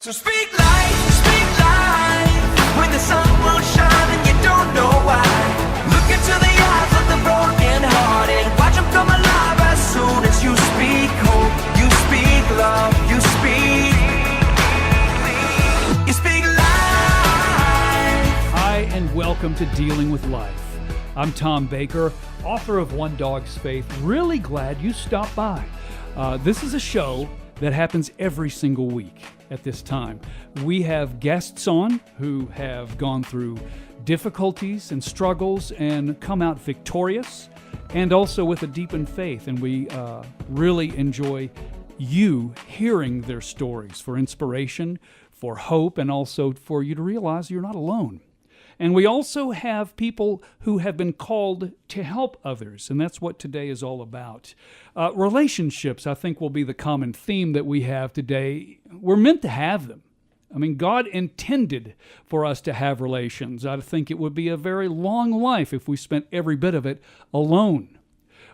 So speak life, when the sun won't shine and you don't know why. Look into the eyes of the broken hearted, watch them come alive as soon as you speak hope, you speak love, you speak life. Hi, and welcome to Dealing with Life. I'm Tom Baker, author of One Dog's Faith. Really glad you stopped by. This is a show that happens every single week at this time. We have guests on who have gone through difficulties and struggles and come out victorious, and also with a deepened faith. And we really enjoy you hearing their stories for inspiration, for hope, and also for you to realize you're not alone. And we also have people who have been called to help others, and that's what today is all about. Relationships, I think, will be the common theme that we have today. We're meant to have them. I mean, God intended for us to have relations. I think it would be a very long life if we spent every bit of it alone.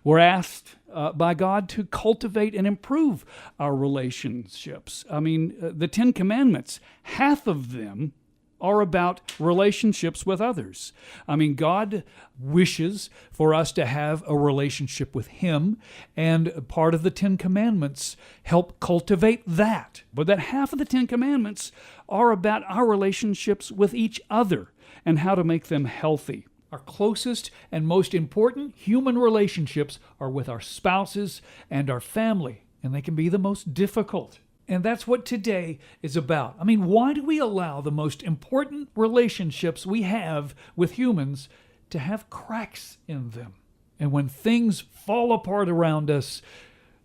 We're asked by God to cultivate and improve our relationships. I mean, the Ten Commandments, half of them are about relationships with others. I mean, God wishes for us to have a relationship with Him, and part of the Ten Commandments help cultivate that. But that half of the Ten Commandments are about our relationships with each other and how to make them healthy. Our closest and most important human relationships are with our spouses and our family, and they can be the most difficult. And that's what today is about. I mean, why do we allow the most important relationships we have with humans to have cracks in them? And when things fall apart around us,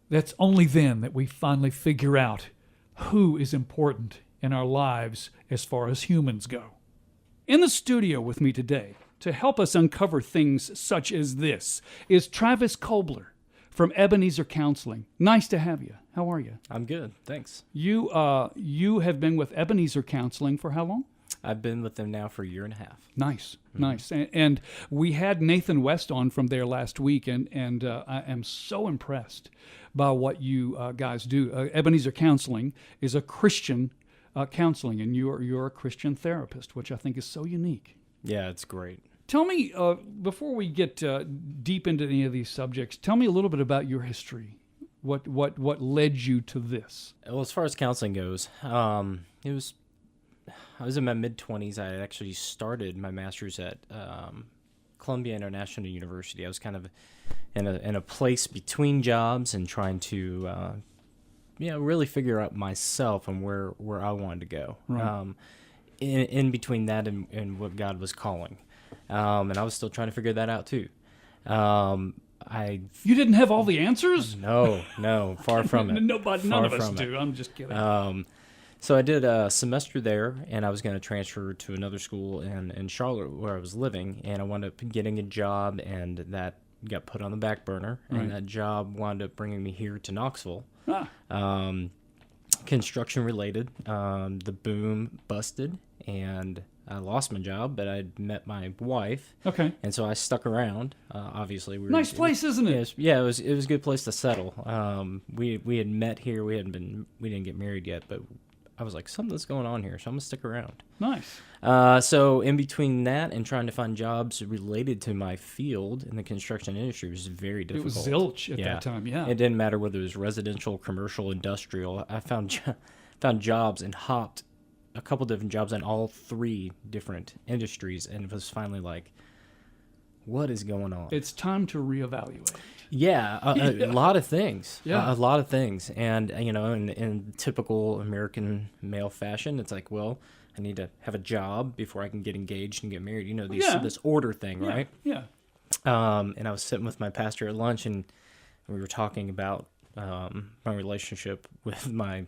that's only then that we finally figure out who is important in our lives as far as humans go. In the studio with me today to help us uncover things such as this is Travis Kobler from Ebenezer Counseling. Nice to have you. How are you? I'm good, thanks. You have been with Ebenezer Counseling for how long? I've been with them now for a year and a half. Nice. And we had Nathan West on from there last week, and I am so impressed by what you guys do. Ebenezer Counseling is a Christian counseling, and you're a Christian therapist, which I think is so unique. Yeah, it's great. Tell me, before we get deep into any of these subjects, tell me a little bit about your history. What led you to this? Well, as far as counseling goes, I was in my mid-20s. I actually started my master's at Columbia International University. I was kind of in a place between jobs and trying to really figure out myself and where I wanted to go. Right. In between that and what God was calling. And I was still trying to figure that out too. You didn't have all the answers? No, far from it. None of us do. I'm just kidding. So I did a semester there, and I was going to transfer to another school in Charlotte where I was living, and I wound up getting a job, and that got put on the back burner, and that job wound up bringing me here to Knoxville. Construction related. The boom busted, and I lost my job, but I met my wife. Okay. And so I stuck around. Obviously, nice place, isn't it? Yeah, it was a good place to settle. We had met here. We didn't get married yet, but I was like, something's going on here, so I'm gonna stick around. Nice. So in between that and trying to find jobs related to my field in the construction industry was very difficult. It was zilch at that time. Yeah. It didn't matter whether it was residential, commercial, industrial. I found jobs and hopped a couple different jobs in all three different industries, and it was finally like, what is going on? It's time to reevaluate. Yeah, a lot of things. Yeah. A lot of things. And, in typical American male fashion, it's like, well, I need to have a job before I can get engaged and get married. This order thing, right? Yeah. And I was sitting with my pastor at lunch, and we were talking about my relationship with my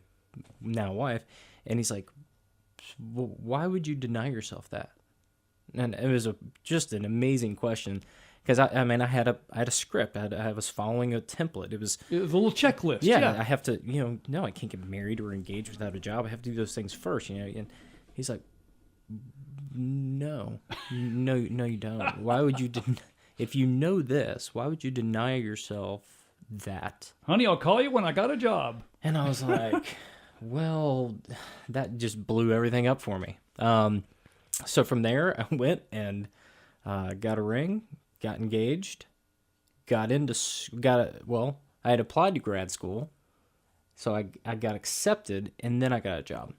now wife, and he's like, well, why would you deny yourself that? And it was just an amazing question, because I had a script. I was following a template. It was a little checklist. Yeah, I have to, no, I can't get married or engaged without a job. I have to do those things first, And he's like, no, you don't. Why would you? If you know this, why would you deny yourself that? Honey, I'll call you when I got a job. And I was like, Well, that just blew everything up for me. So from there, I went and got a ring, got engaged, I had applied to grad school, so I got accepted, and then I got a job.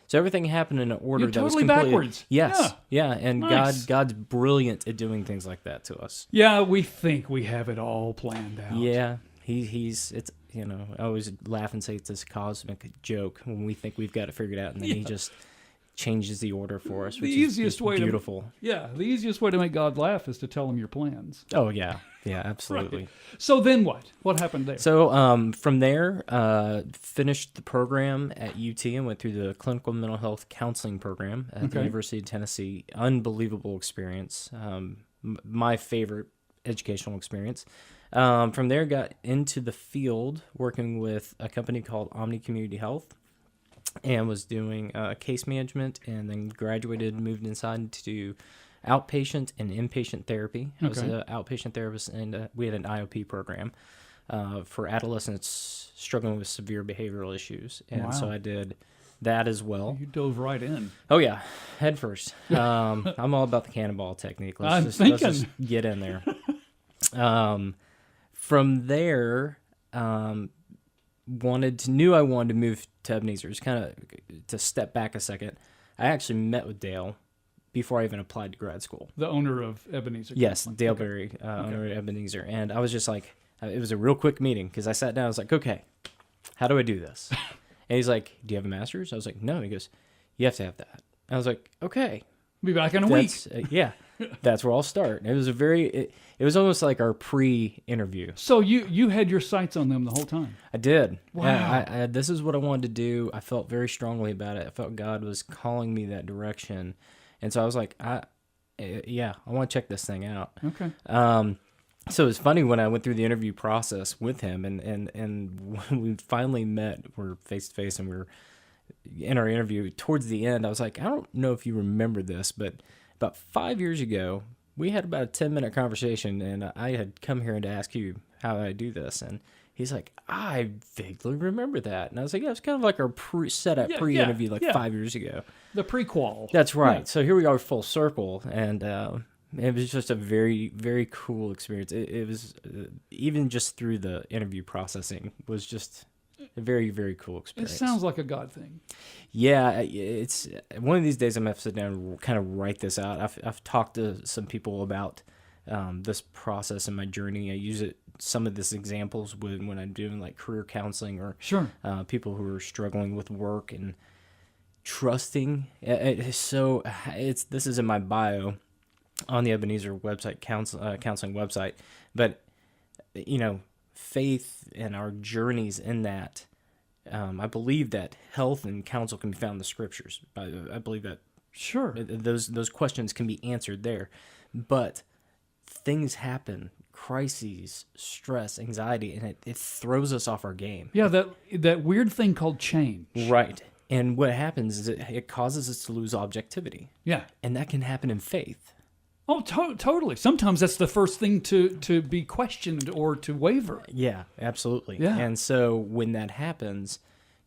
So everything happened in an order that was totally completely backwards. Yes, yeah, and Nice. God's brilliant at doing things like that to us. Yeah, we think we have it all planned out. Yeah, he's it's I always laugh and say it's this cosmic joke when we think we've got it figured out, and then he just changes the order for us, which The easiest is way beautiful. the easiest way to make God laugh is to tell him your plans. Oh yeah, absolutely. Right. So then what? What happened there? So from there, finished the program at UT and went through the clinical mental health counseling program at the University of Tennessee. Unbelievable experience. My favorite educational experience. From there, got into the field working with a company called Omni Community Health, and was doing case management, and then graduated, moved inside to outpatient and inpatient therapy. I was an outpatient therapist, and we had an IOP program for adolescents struggling with severe behavioral issues. And so I did that as well. You dove right in. Oh, yeah, head first. I'm all about the cannonball technique. Let's just get in there. From there, knew I wanted to move to Ebenezer. Just kind of to step back a second. I actually met with Dale before I even applied to grad school. The owner of Ebenezer. Yes, Counseling. Dale Berry, owner of Ebenezer. And I was just like, it was a real quick meeting because I sat down. I was like, okay, how do I do this? And he's like, do you have a master's? I was like, no. He goes, you have to have that. I was like, okay. Be back in a week. Yeah, that's where I'll start. It was it was almost like our pre-interview. So you had your sights on them the whole time. I did. Wow. Yeah, this is what I wanted to do. I felt very strongly about it. I felt God was calling me that direction. And so I was like, I want to check this thing out. Okay. So it was funny when I went through the interview process with him, and when we finally met, we're face to face, and we're in our interview. Towards the end, I was like, I don't know if you remember this, but about 5 years ago, we had about a 10-minute conversation, and I had come here to ask you how I do this, and he's like, I vaguely remember that. And I was like, yeah, it's kind of like our pre-interview 5 years ago. The prequel. That's right. Yeah. So here we are full circle, and it was just a very, very cool experience. It was, even just through the interview processing, was just a very, very cool It experience. sounds like a God thing. Yeah, it's one of these days I'm going to have to sit down and kind of write this out. I've talked to some people about this process in my journey. I use some of these examples when I'm doing like career counseling or people who are struggling with work and trusting. This is in my bio on the Ebenezer website, counseling website, but faith and our journeys in that. I believe that health and counsel can be found in the scriptures. I believe that those questions can be answered there, but things happen, crises, stress, anxiety, and it throws us off our game. Yeah, that weird thing called change. Right. And what happens is it causes us to lose objectivity. Yeah. And that can happen in faith. Oh, totally. Sometimes that's the first thing to be questioned or to waver. Yeah, absolutely. Yeah. And so when that happens,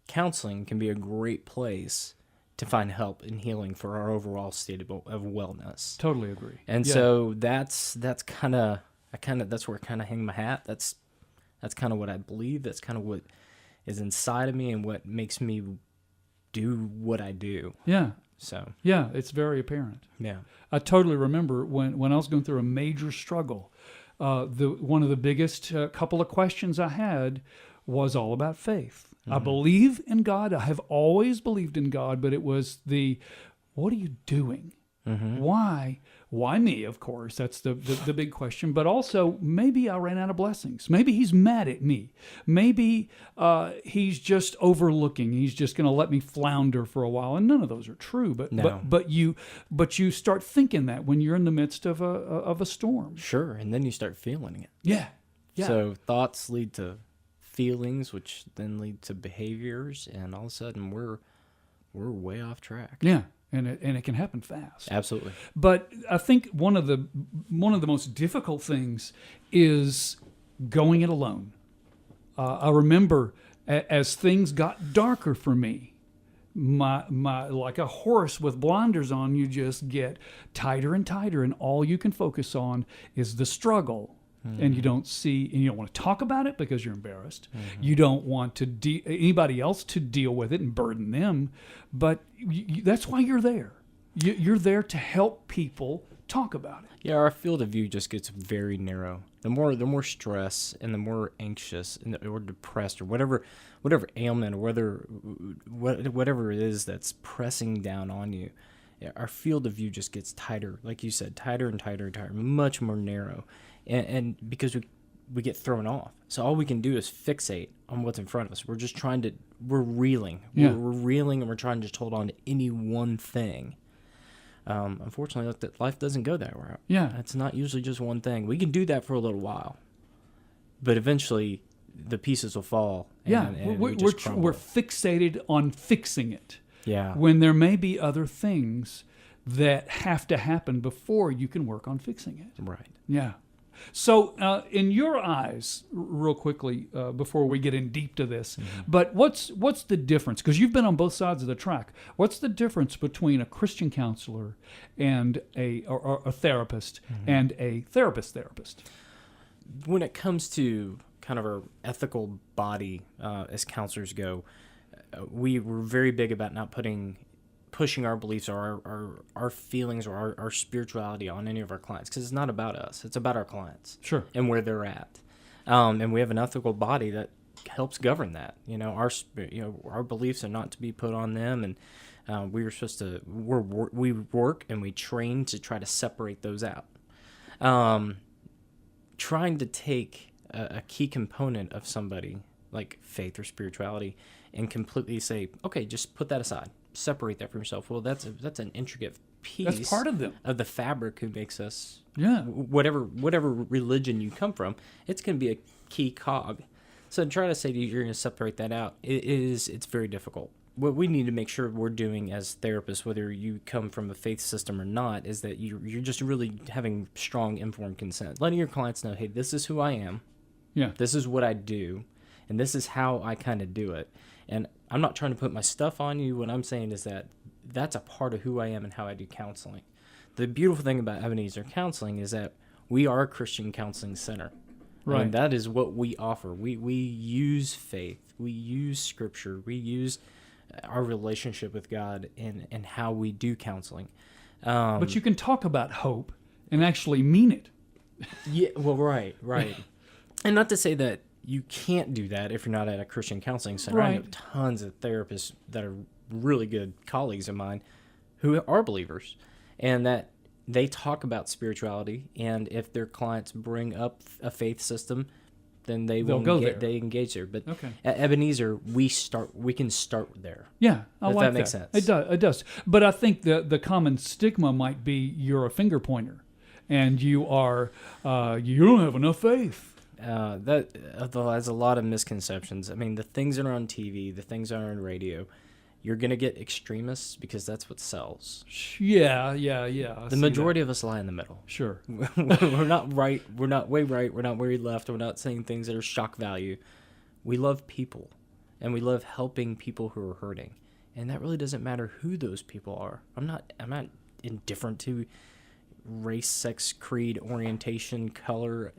counseling can be a great place to find help and healing for our overall state of wellness. Totally agree. And so that's kind of that's where I kind of hang my hat. That's kind of what I believe. That's kind of what is inside of me and what makes me do what I do. Yeah. So yeah, it's very apparent. Yeah. I totally remember when I was going through a major struggle. One of the biggest couple of questions I had was all about faith. Mm-hmm. I believe in God. I have always believed in God, but it was what are you doing? Mm-hmm. Why me, of course? That's the big question. But also, maybe I ran out of blessings. Maybe he's mad at me. Maybe he's just overlooking. He's just going to let me flounder for a while. And none of those are true. But you start thinking that when you're in the midst of a storm. Sure, and then you start feeling it. Yeah. So thoughts lead to feelings, which then lead to behaviors, and all of a sudden we're way off track. Yeah. And it can happen fast. Absolutely. But I think one of the most difficult things is going it alone. I remember as things got darker for me, my like a horse with blinders on, you just get tighter and tighter, and all you can focus on is the struggle. And you don't see, and you don't want to talk about it because you're embarrassed. You don't want to anybody else to deal with it and burden them, but that's why you're there. You're there to help people talk about it. Yeah, our field of view just gets very narrow. The more stress and the more anxious or depressed or whatever ailment or whatever it is that's pressing down on you, our field of view just gets tighter, like you said, tighter and tighter and tighter, much more narrow. And because we get thrown off. So all we can do is fixate on what's in front of us. We're just we're reeling. Yeah. We're reeling, and we're trying to just hold on to any one thing. Unfortunately, life doesn't go that route. Yeah. It's not usually just one thing. We can do that for a little while, but eventually the pieces will fall. And we're fixated on fixing it. Yeah. When there may be other things that have to happen before you can work on fixing it. Right. Yeah. So, in your eyes, real quickly, before we get in deep to this, but what's the difference? Because you've been on both sides of the track. What's the difference between a Christian counselor and a therapist and a therapist? When it comes to kind of our ethical body as counselors go, we were very big about not pushing our beliefs or our feelings or our spirituality on any of our clients, because it's not about us. It's about our clients. Sure. And where they're at. And we have an ethical body that helps govern that. Our beliefs are not to be put on them, and we work and we train to try to separate those out. Trying to take a key component of somebody like faith or spirituality and completely say, okay, just put that aside. Separate that from yourself. Well, that's an intricate piece. That's part of them. Of the fabric who makes us. Yeah. Whatever religion you come from, it's going to be a key cog. So to try to say you're going to separate that out, it's very difficult. What we need to make sure we're doing as therapists, whether you come from a faith system or not, is that you're just really having strong informed consent, letting your clients know, hey, this is who I am. Yeah. This is what I do, and this is how I kind of do it. And I'm not trying to put my stuff on you. What I'm saying is that that's a part of who I am and how I do counseling. The beautiful thing about Ebenezer Counseling is that we are a Christian counseling center. Right. And that is what we offer. We use faith. We use Scripture. We use our relationship with God and how we do counseling. But you can talk about hope and actually mean it. Yeah, well, right. And not to say that you can't do that if you're not at a Christian counseling center. Right. I know tons of therapists that are really good colleagues of mine who are believers, and that they talk about spirituality, and if their clients bring up a faith system, then they engage there. But Okay. at Ebenezer, we can start there. Yeah, I If like that makes sense. It does. But I think the common stigma might be you're a finger pointer, and you don't have enough faith. That has a lot of misconceptions. I mean, the things that are on TV, the things that are on radio, you're going to get extremists because that's what sells. Yeah. The majority of us lie in the middle. Sure. We're not right. We're not way right. We're not way left. We're not saying things that are shock value. We love people, and we love helping people who are hurting. And that really doesn't matter who those people are. I'm not indifferent to race, sex, creed, orientation, color.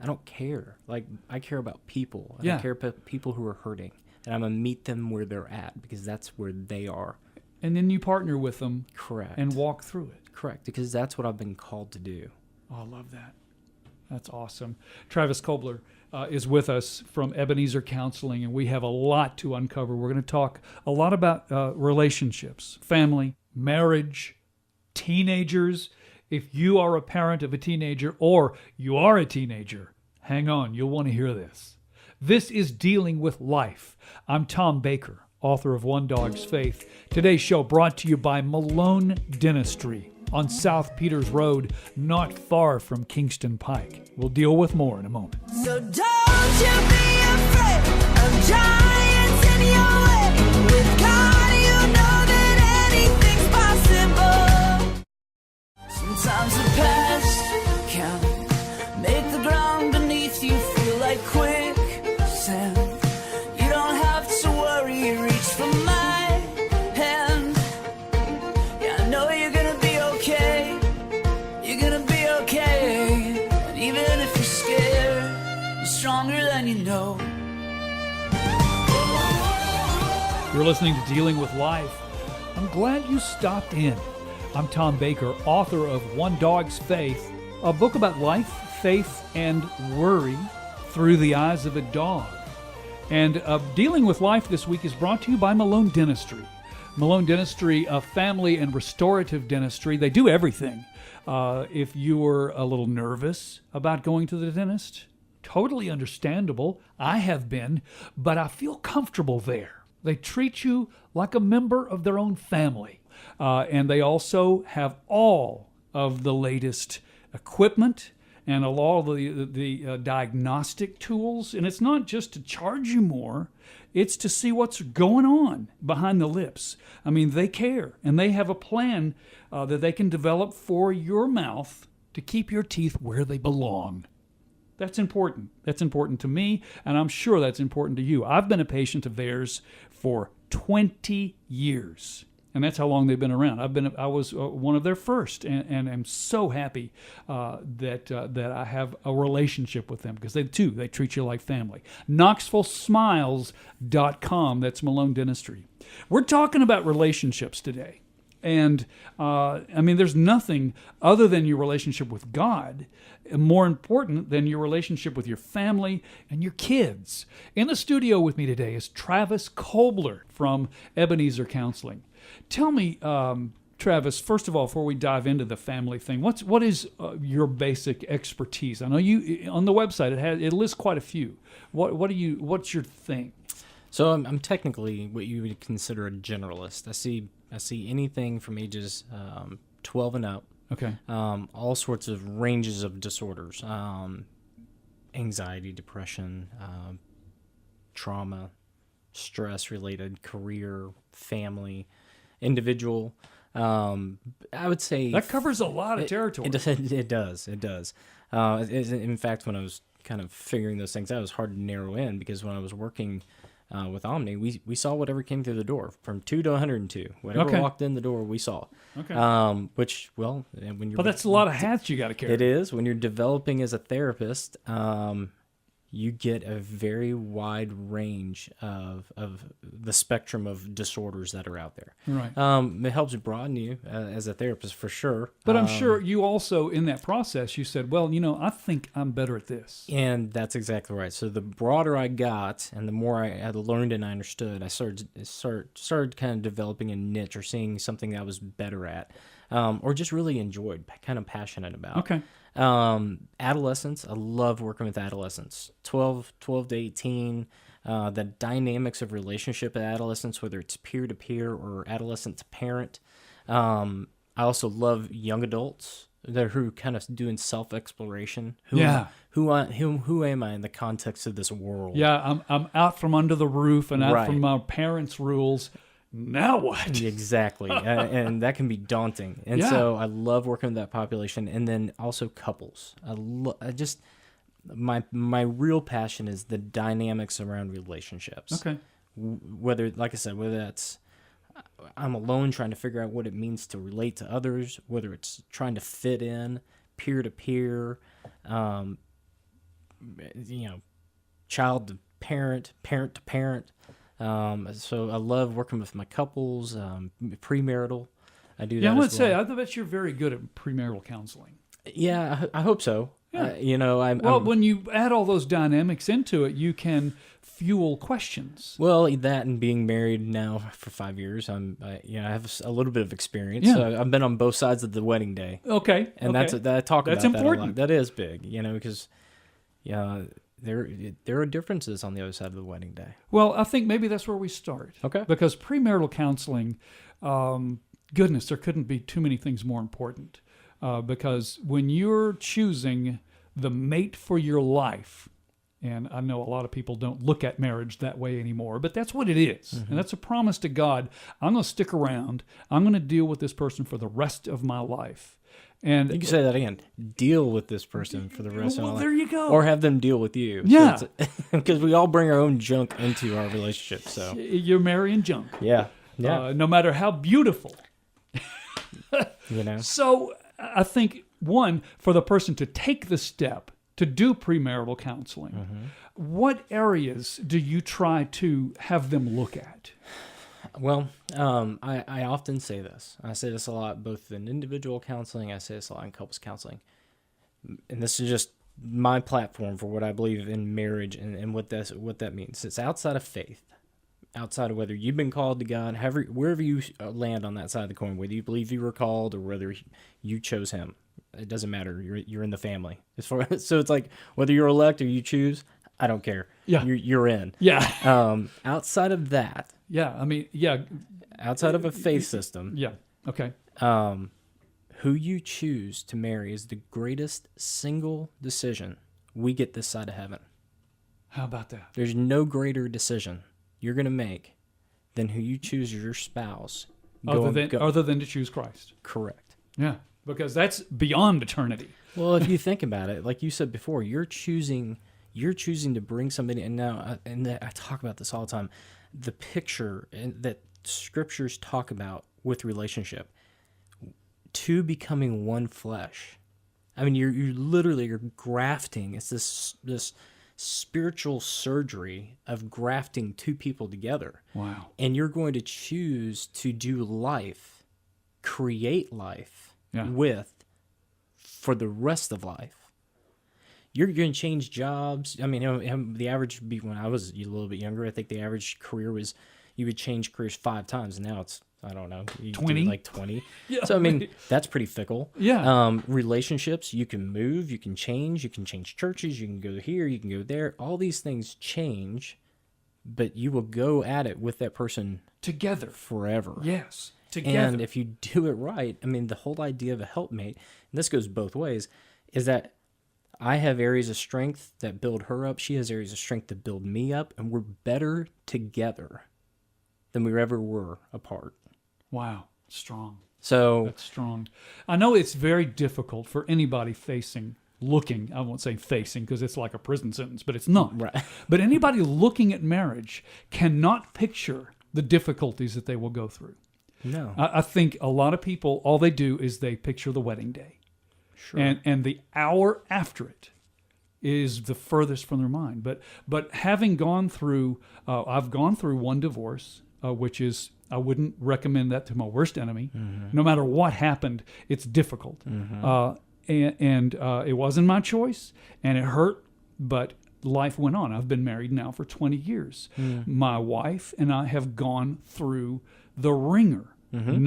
I don't care. Like, I care about people. I care about people who are hurting. And I'm going to meet them where they're at because that's where they are. And then you partner with them. Correct. And walk through it. Correct, because that's what I've been called to do. Oh, I love that. That's awesome. Travis Kobler is with us from Ebenezer Counseling, and we have a lot to uncover. We're going to talk a lot about relationships, family, marriage, teenagers. If you are a parent of a teenager or you are a teenager, hang on, you'll want to hear this. This is Dealing with Life. I'm Tom Baker, author of One Dog's Faith. Today's show brought to you by Malone Dentistry on South Peters Road, not far from Kingston Pike. We'll deal with more in a moment. So don't you be afraid of giants in your way. With God, you know that anything's possible. Sometimes the past can make the ground beneath you feel like quicksand. You You're listening to Dealing with Life. I'm glad you stopped in. I'm Tom Baker, author of One Dog's Faith, a book about life, faith, and worry through the eyes of a dog. And Dealing with Life this week is brought to you by Malone Dentistry. Malone Dentistry, a family and restorative dentistry. They do everything. If you were a little nervous about going to the dentist, totally understandable. I have been, but I feel comfortable there. They treat you like a member of their own family. And they also have all of the latest equipment and a lot of the diagnostic tools. And it's not just to charge you more, it's to see what's going on behind the lips. I mean, they care, and they have a plan that they can develop for your mouth to keep your teeth where they belong. That's important. That's important to me, and I'm sure that's important to you. I've been a patient of theirs for 20 years, and that's how long they've been around. I was one of their first, and I'm so happy that I have a relationship with them, because they treat you like family. KnoxvilleSmiles.com. That's Malone Dentistry. We're talking about relationships today. And, there's nothing other than your relationship with God more important than your relationship with your family and your kids. In the studio with me today is Travis Kobler from Ebenezer Counseling. Tell me, Travis, first of all, before we dive into the family thing, what is your basic expertise? I know you on the website it lists quite a few. What's your thing? So I'm technically what you would consider a generalist. I see anything from ages 12 and up. Okay. All sorts of ranges of disorders, anxiety, depression, trauma, stress-related, career, family, individual. I would say that covers a lot of territory. It does. In fact, when I was kind of figuring those things out, it was hard to narrow in, because when I was working with Omni, we saw whatever came through the door, from 2 to 102. Whatever walked in the door, we saw. Okay. But that's a lot of hats you got to carry. It is. When you're developing as a therapist, you get a very wide range of the spectrum of disorders that are out there. Right. It helps broaden you as a therapist, for sure. But I'm sure you also, in that process, you said, well, I think I'm better at this. And that's exactly right. So the broader I got, and the more I had learned and I understood, I started kind of developing a niche, or seeing something that I was better at, or just really enjoyed, kind of passionate about. Okay. Adolescents, I love working with adolescents, 12 to 18, the dynamics of relationship at adolescents, whether it's peer-to-peer or adolescent to parent. I also love young adults who kind of doing self-exploration. Who am I in the context of this world? Yeah, I'm out from under the roof and out from my parents' rules. Now what? Exactly. And that can be daunting. And so I love working with that population. And then also couples. My real passion is the dynamics around relationships. Okay. Whether that's I'm alone trying to figure out what it means to relate to others, whether it's trying to fit in, peer-to-peer, child to parent, parent to parent. So I love working with my couples, premarital. I do that. Yeah, I would say, I bet you're very good at premarital counseling. Yeah, I hope so. Yeah. When you add all those dynamics into it, you can fuel questions. Well, that and being married now for 5 years, I have a little bit of experience. Yeah. So I've been on both sides of the wedding day. Okay. And I talk about important. that a lot. That is big, because there are differences on the other side of the wedding day. Well, I think maybe that's where we start. Okay. Because premarital counseling, goodness, there couldn't be too many things more important. Because when you're choosing the mate for your life, and I know a lot of people don't look at marriage that way anymore, but that's what it is. Mm-hmm. And that's a promise to God. I'm going to stick around. I'm going to deal with this person for the rest of my life. And you can say that again. Deal with this person for the rest of my life. There you go. Or have them deal with you. Yeah. Because we all bring our own junk into our relationship. So you're marrying junk. Yeah. No matter how beautiful. So I think, one, for the person to take the step to do premarital counseling, what areas do you try to have them look at? Well, I often say this. I say this a lot, both in individual counseling. I say this a lot in couples counseling. And this is just my platform for what I believe in marriage and what that means. It's outside of faith, outside of whether you've been called to God, wherever you land on that side of the coin, whether you believe you were called or whether you chose Him. It doesn't matter. You're in the family. So it's like whether you're elect or you choose, I don't care. Yeah. You're in. Yeah. Outside of that, Yeah. I mean, yeah. outside of a faith system, Yeah. Okay. who you choose to marry is the greatest single decision we get this side of heaven. How about that? There's no greater decision you're going to make than who you choose as your spouse. Other than to choose Christ. Correct. Yeah. Because that's beyond eternity. Well, if you think about it, like you said before, you're choosing to bring somebody, and now, I talk about this all the time, the picture that scriptures talk about with relationship, two becoming one flesh. I mean, you're literally grafting. It's this spiritual surgery of grafting two people together. Wow. And you're going to choose to do life, create life for the rest of life. You're going to change jobs. I mean, the average, when I was a little bit younger, I think the average career was you would change careers 5 times. And now it's, I don't know, 20? like 20. Yeah. So, I mean, that's pretty fickle. Yeah. Relationships, you can move, you can change churches, you can go here, you can go there. All these things change, but you will go at it with that person Together. forever. Yes. Together. And if you do it right, I mean, the whole idea of a helpmate, and this goes both ways, is that I have areas of strength that build her up. She has areas of strength that build me up, and we're better together than we ever were apart. Wow. Strong. So That's strong. I know it's very difficult for anybody looking, I won't say facing because it's like a prison sentence, but it's not. Right. But anybody looking at marriage cannot picture the difficulties that they will go through. No. I think a lot of people, all they do is they picture the wedding day. Sure. And the hour after it is the furthest from their mind. But having gone through, I've gone through one divorce, which is, I wouldn't recommend that to my worst enemy. Mm-hmm. No matter what happened, it's difficult. Mm-hmm. And it wasn't my choice, and it hurt, but life went on. I've been married now for 20 years. Mm. My wife and I have gone through the ringer, mm-hmm.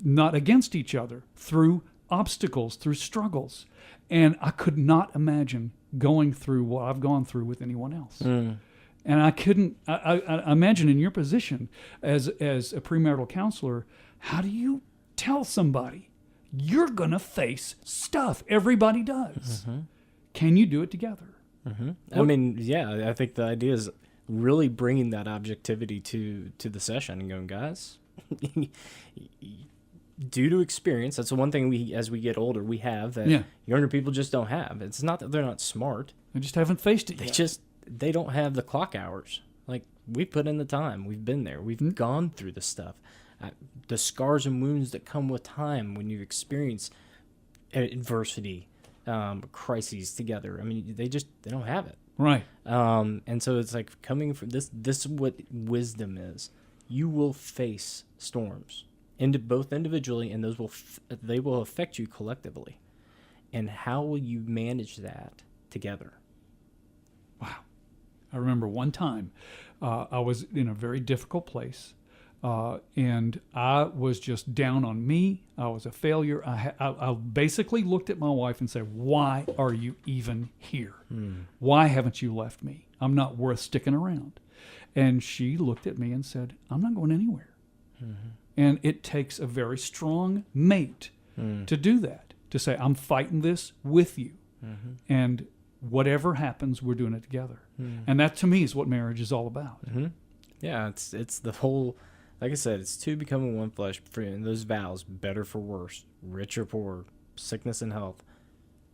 not against each other, through obstacles, through struggles. And I could not imagine going through what I've gone through with anyone else. Mm. And I couldn't, I imagine in your position as a premarital counselor, how do you tell somebody you're going to face stuff? Everybody does. Mm-hmm. Can you do it together? Mm-hmm. I mean, yeah, I think the idea is really bringing that objectivity to the session and going, guys, due to experience, that's the one thing as we get older, we have that younger people just don't have. It's not that they're not smart. They just haven't faced it yet. They don't have the clock hours. Like, we put in the time. We've been there. We've gone through the stuff. The scars and wounds that come with time when you experience adversity, crises together. I mean, they don't have it. Right. And so it's like coming from this is what wisdom is. You will face storms, both individually, and they will affect you collectively. And how will you manage that together? Wow. I remember one time I was in a very difficult place, and I was just down on me. I was a failure. I basically looked at my wife and said, why are you even here? Why haven't you left me? I'm not worth sticking around. And she looked at me and said, I'm not going anywhere. Mm-hmm. And it takes a very strong mate to do that, to say, I'm fighting this with you. Mm-hmm. And whatever happens, we're doing it together. Mm-hmm. And that, to me, is what marriage is all about. Mm-hmm. Yeah, it's the whole, like I said, it's two becoming one flesh. And those vows, better for worse, rich or poor, sickness and health.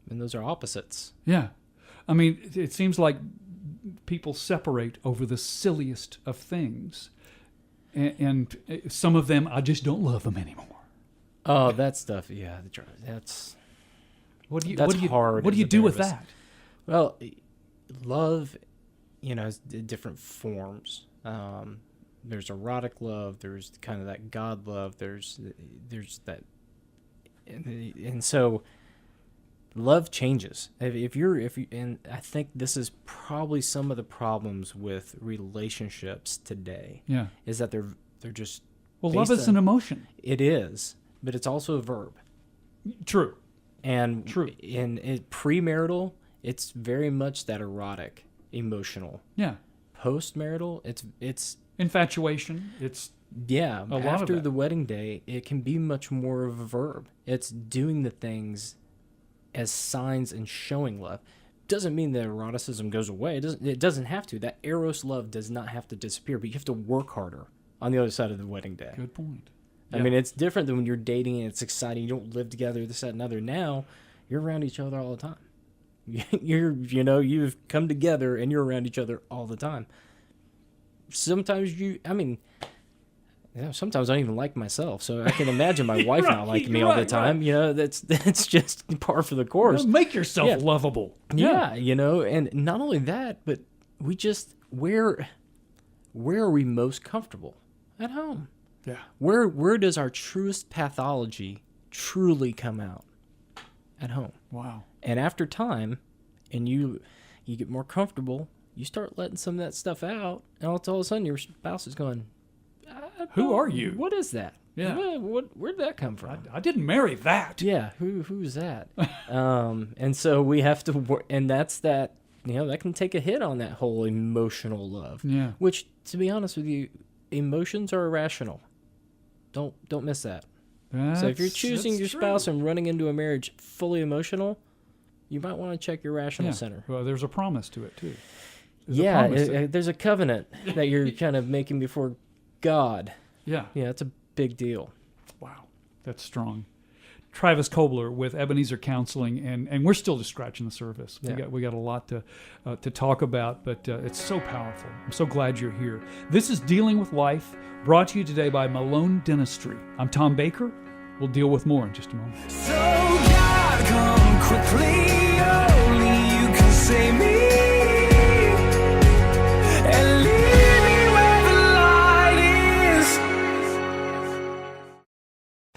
And those are opposites. Yeah. I mean, it seems like people separate over the silliest of things. And some of them, I just don't love them anymore. Oh, that stuff, yeah. That's hard. What do you do with that? Well, love, has different forms. there's erotic love, there's kind of that God love, there's that, and so love changes. If you, and I think this is probably some of the problems with relationships today. Yeah. Is that they're just, Well, love is an emotion. It is, but it's also a verb. True. And True. in premarital, it's very much that erotic, emotional. Yeah. Postmarital, it's Infatuation. It's yeah. a lot of After that. the wedding day, it can be much more of a verb. It's doing the things as signs and showing love. Doesn't mean that eroticism goes away. It doesn't have to. That eros love does not have to disappear, but you have to work harder on the other side of the wedding day. Good point. I mean, it's different than when you're dating and it's exciting. You don't live together, this, that, and other. Now, you're around each other all the time. You've come together and you're around each other all the time. Sometimes sometimes I don't even like myself, so I can imagine my wife not liking me all the time. Right. That's just par for the course. Make yourself lovable. Yeah, and not only that, but we just where are we most comfortable? At home. Yeah. Where does our truest pathology truly come out? At home. Wow. And after time, and you get more comfortable, you start letting some of that stuff out, and all of a sudden your spouse is going, Who are you? What is that? Yeah. Where'd that come from? I didn't marry that. Yeah, who's that? And so we have to work, and that's that. That can take a hit on that whole emotional love. Yeah. Which, to be honest with you, emotions are irrational. Don't miss that. So if you're choosing your spouse and running into a marriage fully emotional, you might want to check your rational center. Well, there's a promise to it too. There's a covenant that you're kind of making before God. Yeah. Yeah, it's a big deal. Wow, that's strong. Travis Kobler with Ebenezer Counseling, and we're still just scratching the surface. Yeah. We got a lot to talk about, but it's so powerful. I'm so glad you're here. This is Dealing with Life, brought to you today by Malone Dentistry. I'm Tom Baker. We'll deal with more in just a moment. So God, come quickly, only you can save me. And lead me where the light is.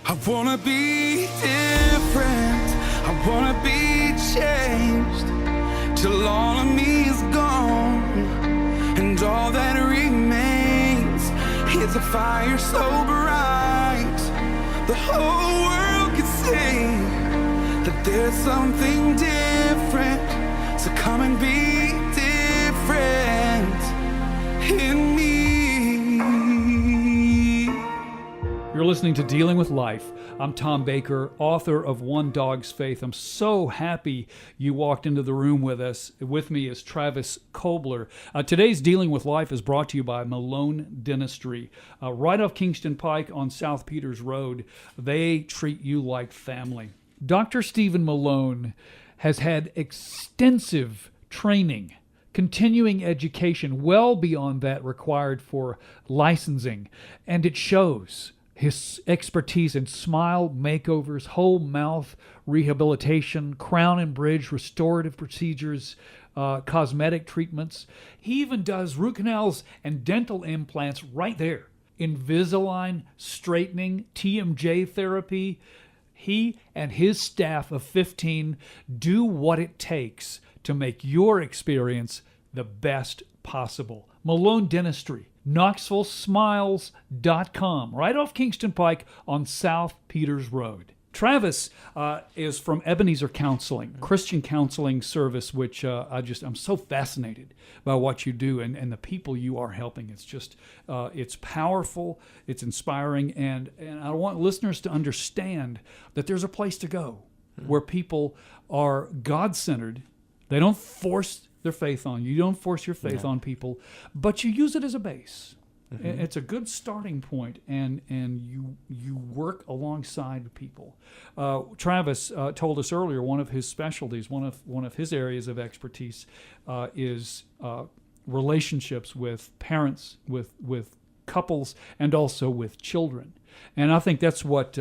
I wanna be different, I wanna be changed, till all of me is gone, and all that remains is a fire so bright the whole world can see that there's something different. So come and be different in me. You're listening to Dealing with Life. I'm Tom Baker, author of One Dog's Faith. I'm so happy you walked into the room with us. With me is Travis Kobler. Today's Dealing with Life is brought to you by Malone Dentistry. Right off Kingston Pike on South Peters Road. They treat you like family. Dr. Stephen Malone has had extensive training, continuing education well beyond that required for licensing, and it shows. His expertise in smile makeovers, whole mouth rehabilitation, crown and bridge restorative procedures, cosmetic treatments. He even does root canals and dental implants right there. Invisalign, straightening, TMJ therapy. He and his staff of 15 do what it takes to make your experience the best possible. Malone Dentistry. KnoxvilleSmiles.com, right off Kingston Pike on South Peters Road. Travis is from Ebenezer Counseling, Christian counseling service, which I'm so fascinated by what you do and the people you are helping. It's just, it's powerful, it's inspiring, and I want listeners to understand that there's a place to go where people are God-centered. They don't force their faith on you. You don't force your faith on people, but you use it as a base. Mm-hmm. It's a good starting point, and you work alongside people. Travis told us earlier one of his specialties, one of his areas of expertise is relationships with parents, with couples, and also with children. And I think that's what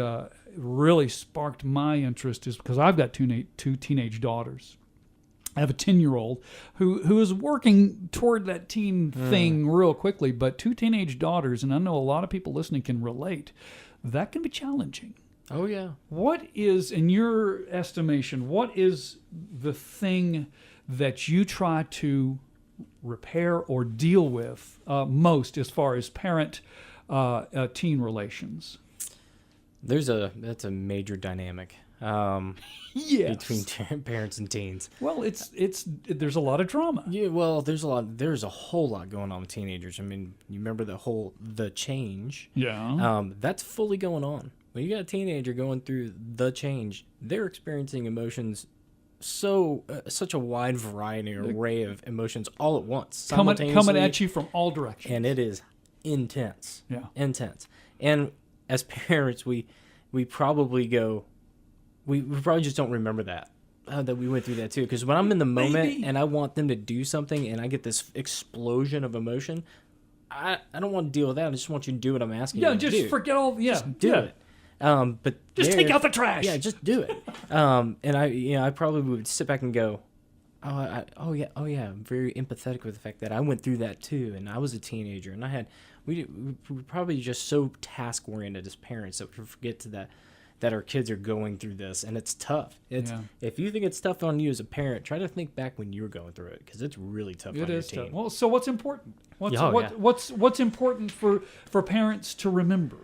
really sparked my interest, is because I've got two teenage daughters. I have a 10-year-old who is working toward that teen thing real quickly, but 2 teenage daughters, and I know a lot of people listening can relate. That can be challenging. Oh, yeah. What is, in your estimation, what is the thing that you try to repair or deal with most as far as parent-teen relations? That's a major dynamic Yes. between parents and teens. Well, there's a lot of drama. Yeah, well, there's a whole lot going on with teenagers. I mean, you remember the change. Yeah. That's fully going on. When you got a teenager going through the change, they're experiencing emotions such a wide variety, array of emotions all at once, coming simultaneously, at you from all directions. and it is intense. Yeah. Intense. And as parents, we probably go, we probably just don't remember that we went through that too. Because when I'm in the moment Maybe. and I want them to do something and I get this explosion of emotion, I don't want to deal with that. I just want you to do what I'm asking you to do. Just forget all. Yeah, Just do it. But Just take out the trash. Yeah, just do it. And I probably would sit back and go, oh yeah, I'm very empathetic with the fact that I went through that too, and I was a teenager, and we're probably just so task oriented as parents that we forget that our kids are going through this, and it's tough. If you think it's tough on you as a parent, try to think back when you were going through it, because it's really tough on your teen. Tough. Well, so what's important? Yeah. What's important for parents to remember?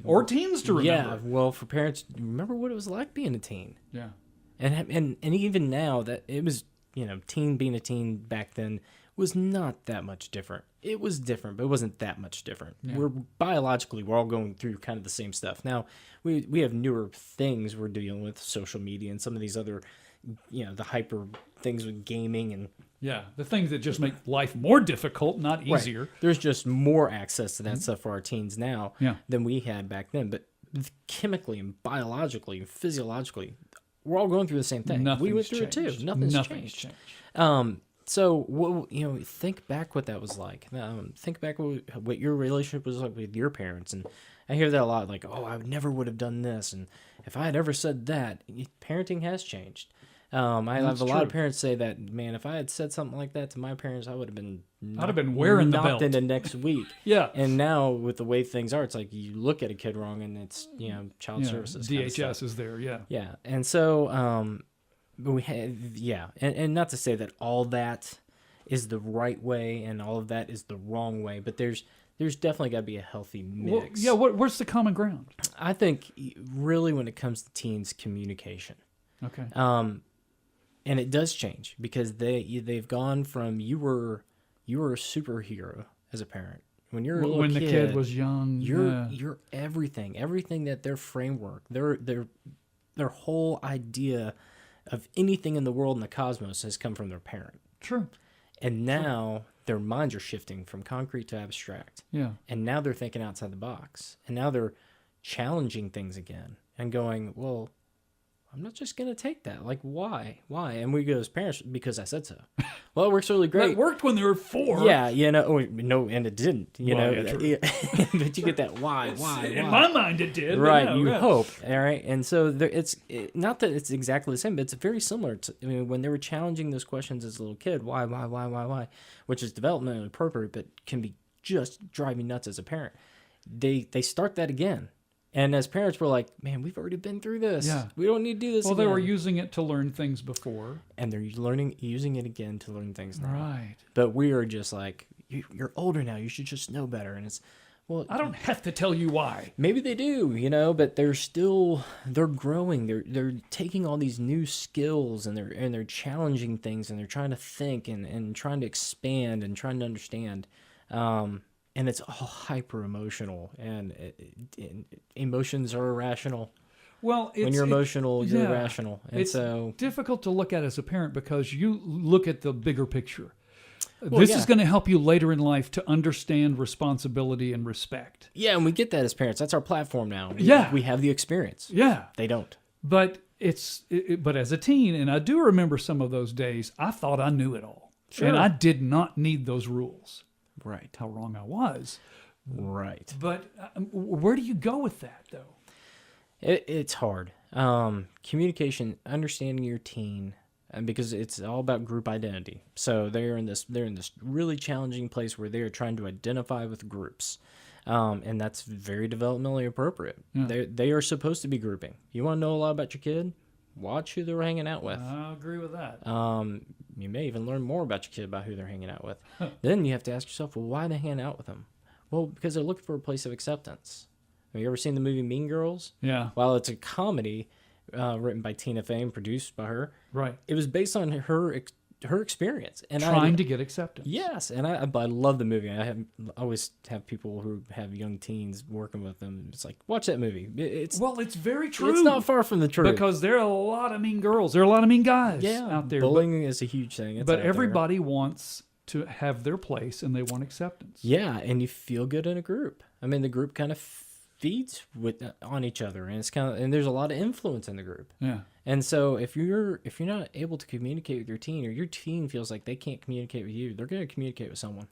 Or teens to remember. Yeah, well, for parents, remember what it was like being a teen. Yeah. And even now that it was, teen being a teen back then was not that much different. It was different, but it wasn't that much different. Yeah. We're all going through kind of the same stuff. Now, we have newer things we're dealing with, social media and some of these other, the hyper things with gaming and Yeah, the things that just make life more difficult, not easier. Right. There's just more access to that stuff for our teens now Yeah. than we had back then. But chemically and biologically and physiologically, we're all going through the same thing. We went through it too. Nothing's changed. So, think back what that was like. Think back what your relationship was like with your parents. And I hear that a lot, like, oh, I never would have done this. And if I had ever said that, parenting has changed. I have a lot of parents say that, man, if I had said something like that to my parents, I would have been wearing the knocked belt into next week. Yeah. And now with the way things are, it's like you look at a kid wrong and it's, child services. DHS is there, yeah. Yeah. And so, but we had, and not to say that all that is the right way and all of that is the wrong way, but there's definitely got to be a healthy mix. Well, where's the common ground? I think really when it comes to teens, communication. Okay. And it does change because they've gone from you were a superhero as a parent when you're a little when kid, the kid was young. You're everything that their framework, their whole idea of anything in the world and the cosmos has come from their parent. True. And now their minds are shifting from concrete to abstract. Yeah. And now they're thinking outside the box. And now they're challenging things again and going, well, I'm not just going to take that. Like, why? And we go as parents, because I said so. Well, it works really great. It worked when they were 4. Yeah, no, and it didn't, Yeah, but you get that why? In my mind it did. Right, yeah, you yeah. hope. All right, and so it's not that it's exactly the same, but it's very similar. When they were challenging those questions as a little kid, why, which is developmentally appropriate, but can be just drive me nuts as a parent. They start that again. And as parents, we're like, man, we've already been through this. Yeah. We don't need to do this Well, again. they were using it to learn things before. And they're using it again to learn things now. Right. But we are just like, you're older now. You should just know better. And it's, well, I don't have to tell you why. maybe they do, but they're growing. They're taking all these new skills and they're challenging things and they're trying to think and trying to expand and trying to understand. And it's all hyper emotional, and emotions are irrational. Well, When you're emotional, you're irrational, and it's so difficult to look at as a parent because you look at the bigger picture. This is going to help you later in life to understand responsibility and respect. yeah, and we get that as parents. That's our platform now. We have the experience. Yeah, They don't. but but as a teen, and I do remember some of those days, I thought I knew it all, and I did not need those rules. Right. How wrong I was. Right. But where do you go with that, though? It's hard. Communication, understanding your teen, and because it's all about group identity. So they're in this really challenging place where they are trying to identify with groups, and that's very developmentally appropriate. Yeah. They are supposed to be grouping. You want to know a lot about your kid? Watch who they're hanging out with. I agree with that. You may even learn more about your kid about who they're hanging out with. Then you have to ask yourself, well, why are they hanging out with them? Well, because they're looking for a place of acceptance. Have you ever seen the movie Mean Girls? Yeah. While it's a comedy written by Tina Fey and produced by her, Right. it was based on her experience. And Trying to get acceptance. Yes, and I love the movie. I always have people who have young teens working with them. It's like, watch that movie. It's very true. It's not far from the truth. Because there are a lot of mean girls. There are a lot of mean guys out there. Bullying is a huge thing. But everybody wants to have their place, and they want acceptance. Yeah, and you feel good in a group. I mean, the group kind of feeds on each other, and it's and there's a lot of influence in the group. Yeah. And so if you're not able to communicate with your teen, or your teen feels like they can't communicate with you, they're going to communicate with someone.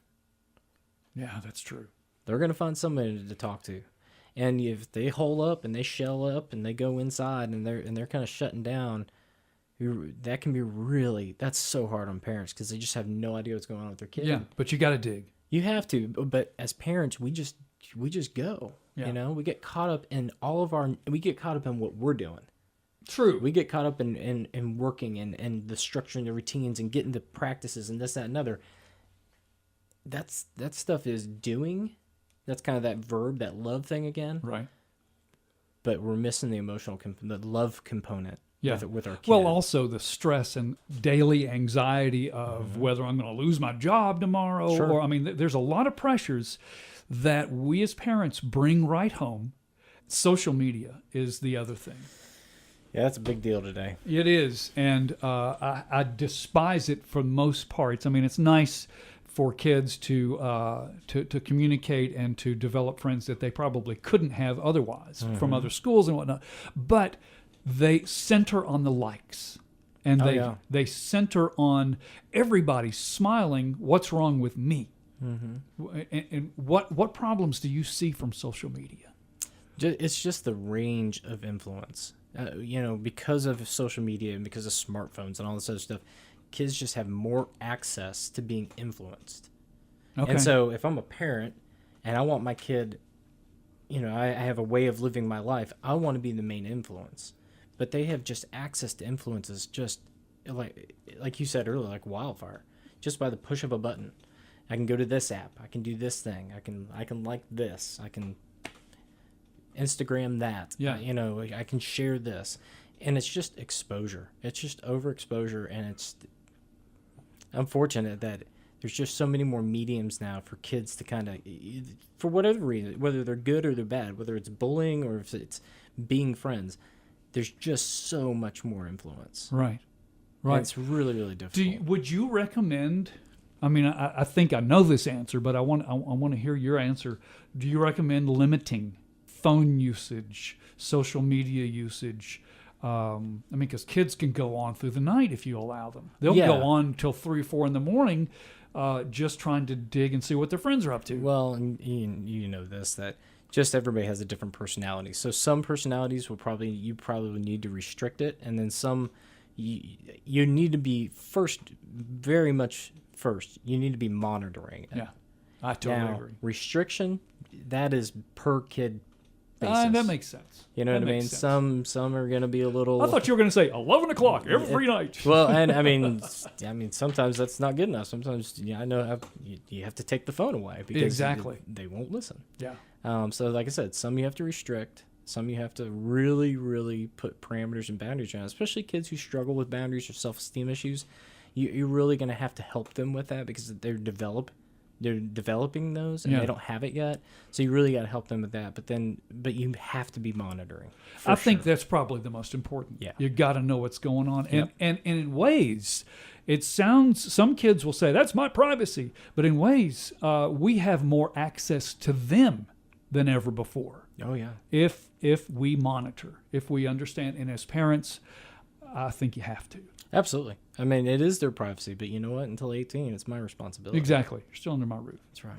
Yeah, that's true. They're going to find somebody to talk to. And if they hole up and they shell up and they go inside and they're kind of shutting down, that can be that's so hard on parents because they just have no idea what's going on with their kid. Yeah, but you got to dig. You have to, but as parents, we just go. Yeah. You know, we get caught up in we get caught up in what we're doing. True. We get caught up in working and the structure and the routines and getting the practices and this, that, and other. That stuff is doing. That's kind of that verb, that love thing again. Right. But we're missing the emotional, the love component with our kid. Well, also the stress and daily anxiety of whether I'm going to lose my job tomorrow. Sure. Or, I mean, there's a lot of pressures that we as parents bring right home. Social media is the other thing. Yeah, that's a big deal today. It is, and I despise it for most parts. I mean, it's nice for kids to communicate and to develop friends that they probably couldn't have otherwise from other schools and whatnot. But they center on the likes, and they center on everybody smiling. What's wrong with me? And what problems do you see from social media? It's just the range of influence. Because of social media and because of smartphones and all this other stuff, kids just have more access to being influenced. Okay. And so if I'm a parent and I want my kid, I have a way of living my life, I want to be the main influence. But they have just access to influences just like you said earlier, like wildfire, just by the push of a button. I can go to this app. I can do this thing. I can like this. I can Instagram that. Yeah. I can share this. And it's just exposure. It's just overexposure, and it's unfortunate that there's just so many more mediums now for kids to kind of, for whatever reason, whether they're good or they're bad, whether it's bullying or if it's being friends, there's just so much more influence. Right. And it's really, really difficult. Would you recommend? I mean, I think I know this answer, but I want to hear your answer. Do you recommend limiting phone usage, social media usage? Because kids can go on through the night if you allow them. They'll go on till 3 or 4 in the morning, just trying to dig and see what their friends are up to. Well, and you know this, that just everybody has a different personality. So some personalities you probably need to restrict it, and then some you need to be very much first. You need to be monitoring it. Yeah, I totally agree. Restriction, that is per kid basis. That makes sense. You know what I mean? Some are going to be a little... I thought you were going to say 11 o'clock every night. Well, and I mean, sometimes that's not good enough. Sometimes I know you have to take the phone away because they won't listen. Yeah. So like I said, some you have to restrict. Some you have to really, really put parameters and boundaries around, especially kids who struggle with boundaries or self-esteem issues. You're really going to have to help them with that because they're developing those and they don't have it yet. So you really got to help them with that. But you have to be monitoring. I think that's probably the most important. Yeah. You got to know what's going on. And in ways, it sounds, some kids will say, that's my privacy. But in ways, we have more access to them than ever before. Oh, yeah. If we monitor, if we understand. And as parents, I think you have to. Absolutely. I mean, it is their privacy, but you know what? Until 18, it's my responsibility. Exactly. You're still under my roof. That's right.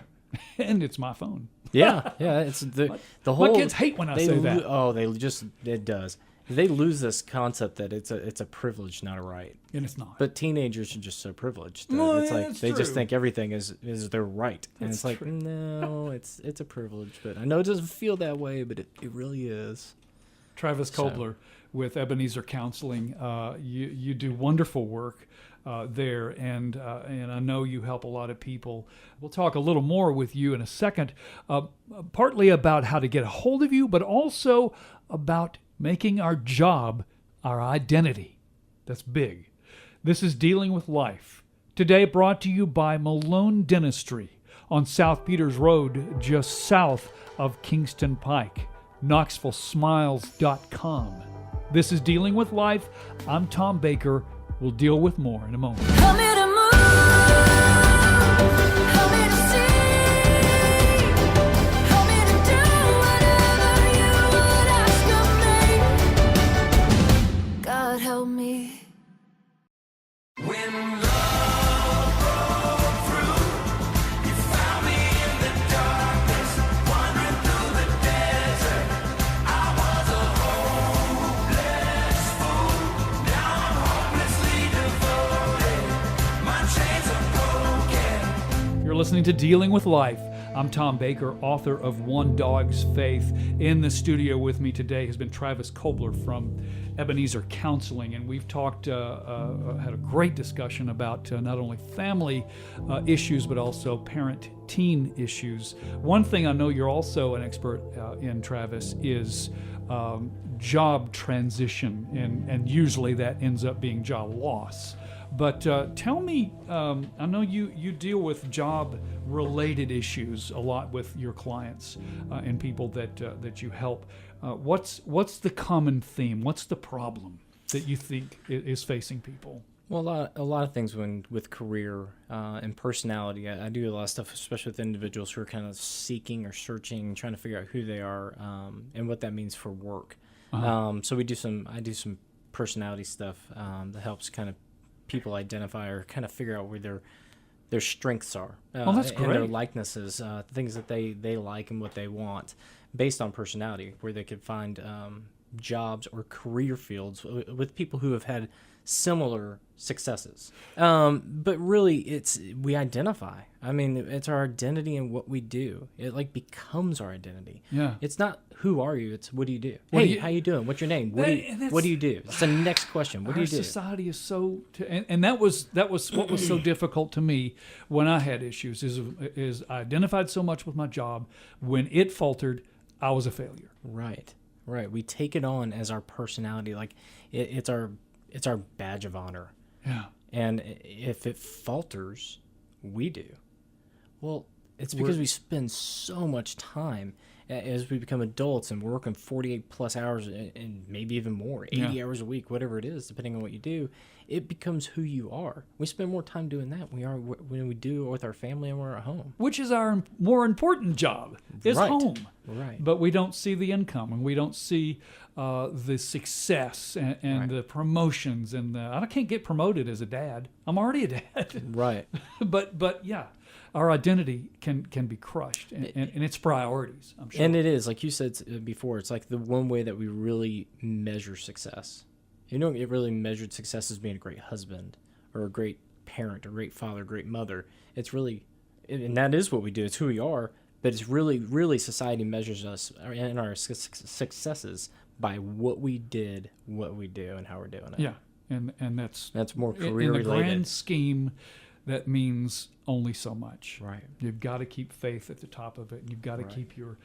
And it's my phone. Yeah. It's the whole... My kids hate when I say that. Oh, it does. They lose this concept that it's a privilege, not a right. And it's not. But teenagers are just so privileged. That Well, it's yeah, like it's they just true. think everything is their right, and That's it's like true. no, it's a privilege. But I know it doesn't feel that way, but it really is. Travis Kobler with Ebenezer Counseling. You do wonderful work there, and I know you help a lot of people. We'll talk a little more with you in a second, partly about how to get a hold of you, but also about making our job our identity. That's big. This is Dealing with Life. Today brought to you by Malone Dentistry on South Peters Road, just south of Kingston Pike. KnoxvilleSmiles.com. This is Dealing with Life. I'm Tom Baker. We'll deal with more in a moment. Come here to move. Come here to see. Come here to do whatever you would ask of me. God help me. When love broke through, you found me in the darkness, wandering through the desert. I was a hopeless fool. Now I'm hopelessly devoted. My chains are broken. You're listening to Dealing with Life. I'm Tom Baker, author of One Dog's Faith. In the studio with me today has been Travis Kobler from Ebenezer Counseling, and we've talked, had a great discussion about not only family issues, but also parent-teen issues. One thing I know you're also an expert in, Travis, is job transition, and usually that ends up being job loss. But tell me, I know you deal with job-related issues a lot with your clients and people that you help. What's the common theme? What's the problem that you think is facing people? Well, a lot of things with career and personality. I do a lot of stuff, especially with individuals who are kind of seeking or searching, trying to figure out who they are and what that means for work. So I do some personality stuff that helps kind of people identify or kind of figure out where their strengths are. That's And their great. likenesses, things that they like and what they want based on personality, where they could find jobs or career fields with people who have had similar successes. But really, we identify. I mean, it's our identity and what we do. It like becomes our identity. Yeah. It's not who are you, it's what do you do? What Hey, do you- how you doing? What's your name? And that's- What do you do? It's the next question. What do Our you do? society is so, and that was what was so difficult to me when I had issues. Is I identified so much with my job. When it faltered, I was a failure. Right. We take it on as our personality, like it's our badge of honor. Yeah. And if it falters, we do. Well, it's because we spend so much time as we become adults and we're working 48 plus hours and maybe even more, 80 hours a week, whatever it is, depending on what you do. It becomes who you are. We spend more time doing that when we do with our family and we're at home. Which is our more important job, is Right. home. Right. But we don't see the income, and we don't see the success and Right. the promotions. And I can't get promoted as a dad. I'm already a dad. Right. but yeah, our identity can be crushed, and its priorities, I'm sure. And it is, like you said before, it's like the one way that we really measure success. You know, it really measured success as being a great husband or a great parent or great father, great mother. It's really, and that is what we do. It's who we are, but it's really society measures us and our successes by what we did, what we do, and how we're doing it. Yeah, and that's more in career the related. grand scheme. That means only so much. Right. You've got to keep faith at the top of it, and you've got to Right. keep your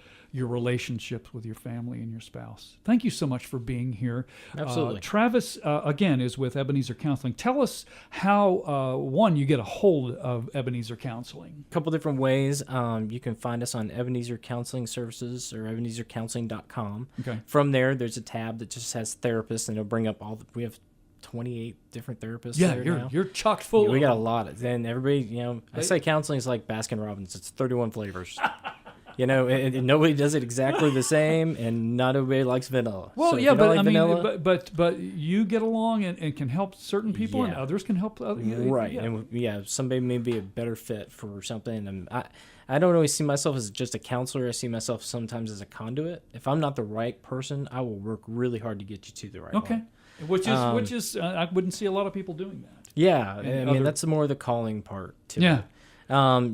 relationships with your family and your spouse. Thank you so much for being here. Absolutely. Travis, again, is with Ebenezer Counseling. Tell us how, one, you get a hold of Ebenezer Counseling. A couple different ways. You can find us on Ebenezer Counseling Services or EbenezerCounseling.com. Okay. From there, there's a tab that just has therapists, and it'll bring up we have 28 different therapists Yeah, there you're now. you're chock full. Yeah, we of got a them. lot. Then everybody, I say counseling is like Baskin Robbins. It's 31 flavors. and nobody does it exactly the same, and not everybody likes vanilla. Well, so if yeah, you don't but like I mean, vanilla, but you get along and can help certain people, and Yeah. others can help other. right, Yeah. and somebody may be a better fit for something. And I don't always see myself as just a counselor. I see myself sometimes as a conduit. If I'm not the right person, I will work really hard to get you to the right Okay. one. Which is I wouldn't see a lot of people doing that. Yeah, And I mean, other- that's more of the calling part to Yeah. it.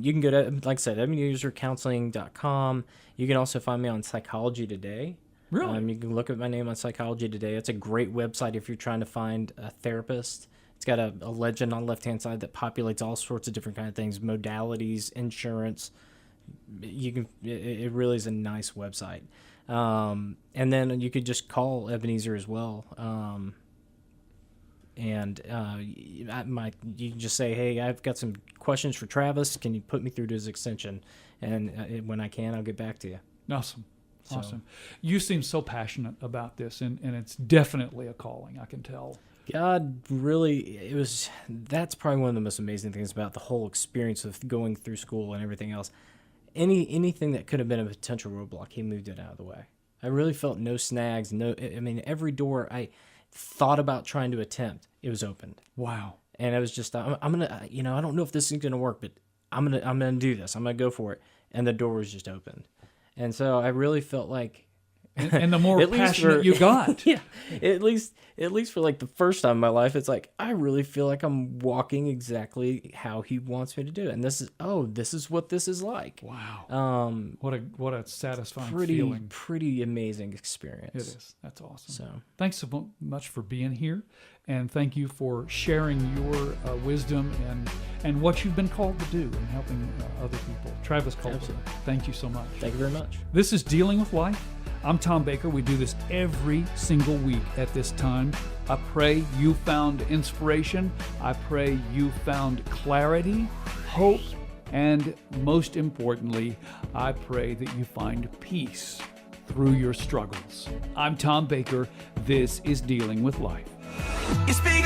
You can go to, like I said, EbenezerCounseling.com. You can also find me on Psychology Today. Really? You can look at my name on Psychology Today. It's a great website if you're trying to find a therapist. It's got a legend on the left-hand side that populates all sorts of different kind of things, modalities, insurance. It really is a nice website. And then you could just call Ebenezer as well. You can just say, hey, I've got some questions for Travis. Can you put me through to his extension? And when I can, I'll get back to you. Awesome. So- Awesome. You seem so passionate about this, and it's definitely a calling, I can tell. God, really, that's probably one of the most amazing things about the whole experience of going through school and everything else. Anything that could have been a potential roadblock, he moved it out of the way. I really felt no snags. Every door I thought about trying to attempt, it was opened. Wow. And I was just, I'm gonna, I don't know if this is gonna work, but I'm gonna do this. I'm gonna go for it. And the door was just opened. And so I really felt like, And the more At least passionate for- you got. yeah, at least for like the first time in my life, it's like I really feel like I'm walking exactly how he wants me to do it. And this is what this is like. Wow. What a satisfying feeling. Pretty amazing experience. It is. That's awesome. So Thanks so much for being here, and thank you for sharing your wisdom and what you've been called to do and helping other people. Travis Kobler, Absolutely. thank you so much. thank you very much. This is Dealing with Life. I'm Tom Baker. We do this every single week at this time. I pray you found inspiration. I pray you found clarity, hope, and most importantly, I pray that you find peace through your struggles. I'm Tom Baker. This is Dealing with Life. You speak